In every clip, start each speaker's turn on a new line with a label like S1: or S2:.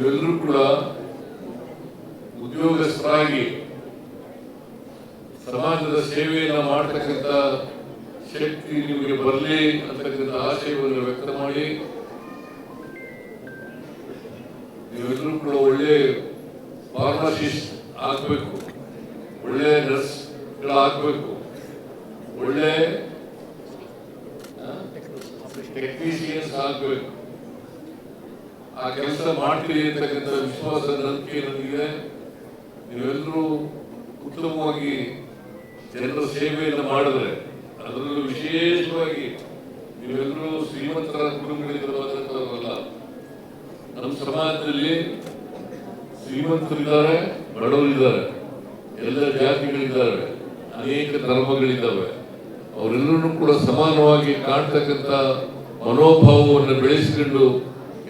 S1: ನೀವೆಲ್ಲರೂ ಕೂಡ ಉದ್ಯೋಗಸ್ಥರಾಗಿ ಸಮಾಜದ ಸೇವೆಯನ್ನು ಮಾಡತಕ್ಕಂಥ ಶಕ್ತಿ ನಿಮಗೆ ಬರಲಿ ಅಂತಕ್ಕಂಥ ಆಶಯವನ್ನು ವ್ಯಕ್ತ ಮಾಡಿ ನೀವೆಲ್ಲರೂ ಕೂಡ ಒಳ್ಳೆ ಫಾರ್ಮಸಿಸ್ಟ್ ಆಗಬೇಕು, ಒಳ್ಳೆ ನರ್ಸ್ಗಳಾಗಬೇಕು, ಒಳ್ಳೆ ಟೆಕ್ನಿಷಿಯನ್ಸ್ ಆಗಬೇಕು. ಆ ಕೆಲಸ ಮಾಡ್ತೀರಿ ಅಂತಕ್ಕಂಥ ವಿಶ್ವಾಸ ನಂಬಿಕೆ ನನಗಿದೆ. ನೀವೆಲ್ಲರೂ ಉತ್ತಮವಾಗಿ ಜನರ ಸೇವೆಯನ್ನು ಮಾಡಿದ್ರೆ, ಅದರಲ್ಲೂ ವಿಶೇಷವಾಗಿ ನೀವೆಲ್ಲರೂ ಶ್ರೀಮಂತರ ಕುಟುಂಬಗಳಿಂದ ಬಂದಂತವರಲ್ಲ. ನಮ್ಮ ಸಮಾಜದಲ್ಲಿ ಶ್ರೀಮಂತರಿದ್ದಾರೆ, ಬಡವರಿದ್ದಾರೆ, ಎಲ್ಲ ಜಾತಿಗಳಿದ್ದಾರೆ, ಅನೇಕ ಧರ್ಮಗಳಿದ್ದಾವೆ. ಅವರೆಲ್ಲರೂ ಕೂಡ ಸಮಾನವಾಗಿ ಕಾಣ್ತಕ್ಕಂಥ ಮನೋಭಾವವನ್ನು ಬೆಳೆಸಿಕೊಂಡು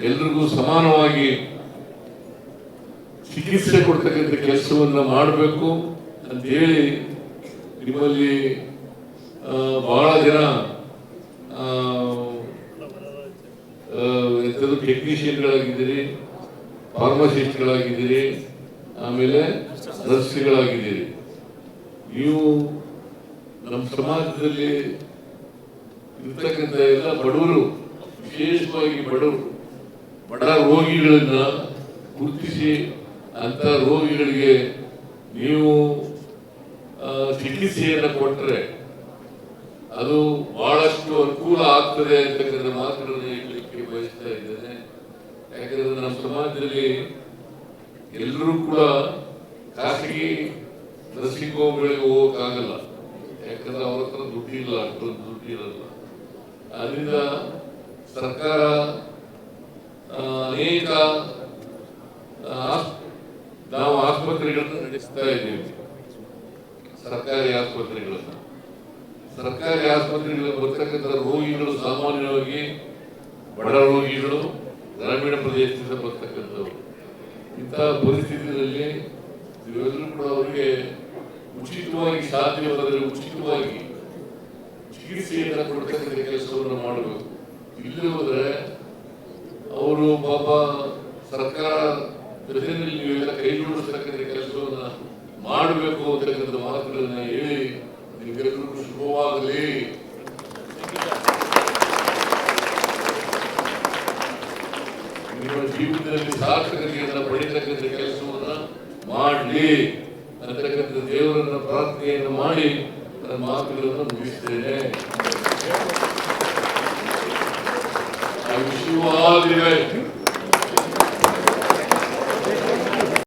S1: ಎಲ್ರಿಗೂ ಸಮಾನವಾಗಿ ಚಿಕಿತ್ಸೆ ಕೊಡ್ತಕ್ಕಂಥ ಕೆಲಸವನ್ನು ಮಾಡಬೇಕು ಅಂತ ಹೇಳಿ ನಿಮ್ಮಲ್ಲಿ ಬಹಳ ಜನ ಟೆಕ್ನಿಷಿಯನ್ಗಳಾಗಿದ್ದೀರಿ, ಫಾರ್ಮಸಿಸ್ಟ್ಗಳಾಗಿದ್ದೀರಿ, ಆಮೇಲೆ ನರ್ಸ್ಗಳಾಗಿದ್ದೀರಿ. ನೀವು ನಮ್ಮ ಸಮಾಜದಲ್ಲಿ ಇರ್ತಕ್ಕಂಥ ಎಲ್ಲ ಬಡವರು, ವಿಶೇಷವಾಗಿ ಬಡ ರೋಗಿಗಳನ್ನ ಗುರುತಿಸಿ ಅಂತ ರೋಗಿಗಳಿಗೆ ನೀವು ಚಿಕಿತ್ಸೆಯನ್ನು ಕೊಟ್ಟರೆ ಅದು ಬಹಳಷ್ಟು ಅನುಕೂಲ ಆಗ್ತದೆ ಅಂತಕ್ಕಂಥ ಮಾತುಗಳನ್ನು ಹೇಳಲಿಕ್ಕೆ ಬಯಸ್ತಾ ಇದ್ದೇನೆ. ಯಾಕಂದ್ರೆ ನಮ್ಮ ಸಮಾಜದಲ್ಲಿ ಎಲ್ಲರೂ ಕೂಡ ಖಾಸಗಿ ನರ್ಸಿಂಗ್ ಹೋಮ್ಗಳಿಗೆ ಹೋಗೋಕ್ಕಾಗಲ್ಲ. ಯಾಕಂದ್ರೆ ಅವ್ರ ಹತ್ರ ದುಡ್ಡಿಲ್ಲ, ಅಷ್ಟೊಂದು ದುಡ್ಡಿರಲ್ಲ. ಅದರಿಂದ ಸರ್ಕಾರ ಅನೇಕ ನಾವು ಆಸ್ಪತ್ರೆಗಳನ್ನು ನಡೆಸ್ತಾ ಇದ್ದೀವಿ. ಸರ್ಕಾರಿ ಆಸ್ಪತ್ರೆಗಳಲ್ಲಿ ಬರ್ತಕ್ಕಂಥ ರೋಗಿಗಳು ಸಾಮಾನ್ಯವಾಗಿ ಬಡ ರೋಗಿಗಳು, ಗ್ರಾಮೀಣ ಪ್ರದೇಶದಿಂದ ಬರ್ತಕ್ಕಂಥವ್ರು. ಇಂತಹ ಪರಿಸ್ಥಿತಿಯಲ್ಲಿ ನೀವೆಲ್ಲರೂ ಕೂಡ ಅವರಿಗೆ ಉಚಿತವಾಗಿ, ಸಾಧ್ಯವಾದರೆ ಉಚಿತವಾಗಿ ಚಿಕಿತ್ಸೆಯನ್ನು ಕೊಡ್ತಕ್ಕಂಥ ಕೆಲಸವನ್ನು ಮಾಡಬೇಕು. ಇಲ್ಲಿ ಹೋದ್ರೆ ಅವರು ಪಾಪ ಸರ್ಕಾರ ಜೊತೆಯಲ್ಲಿ ನೀವೆಲ್ಲ ಕೈ ಜೋಡಿಸ್ತಕ್ಕಂಥ ಕೆಲಸವನ್ನ ಮಾಡಬೇಕು ಅಂತಕ್ಕಂಥ ಮಾತುಗಳನ್ನ ಹೇಳಿ ನಿಮಗೆಲ್ಲರಿಗೂ ಶುಭವಾಗಲಿ. ನಿಮ್ಮ ಜೀವನದಲ್ಲಿ ಸಾರ್ಥಕತೆಯನ್ನು ಪಡೆಯತಕ್ಕಂಥ ಕೆಲಸವನ್ನ ಮಾಡಲಿ ಅಂತಕ್ಕಂಥ ದೇವರನ್ನ ಪ್ರಾರ್ಥನೆಯನ್ನು ಮಾಡಿ ನನ್ನ ಮಾತುಗಳನ್ನು ಮುಗಿಸ್ತೇನೆ. I wish you all the best.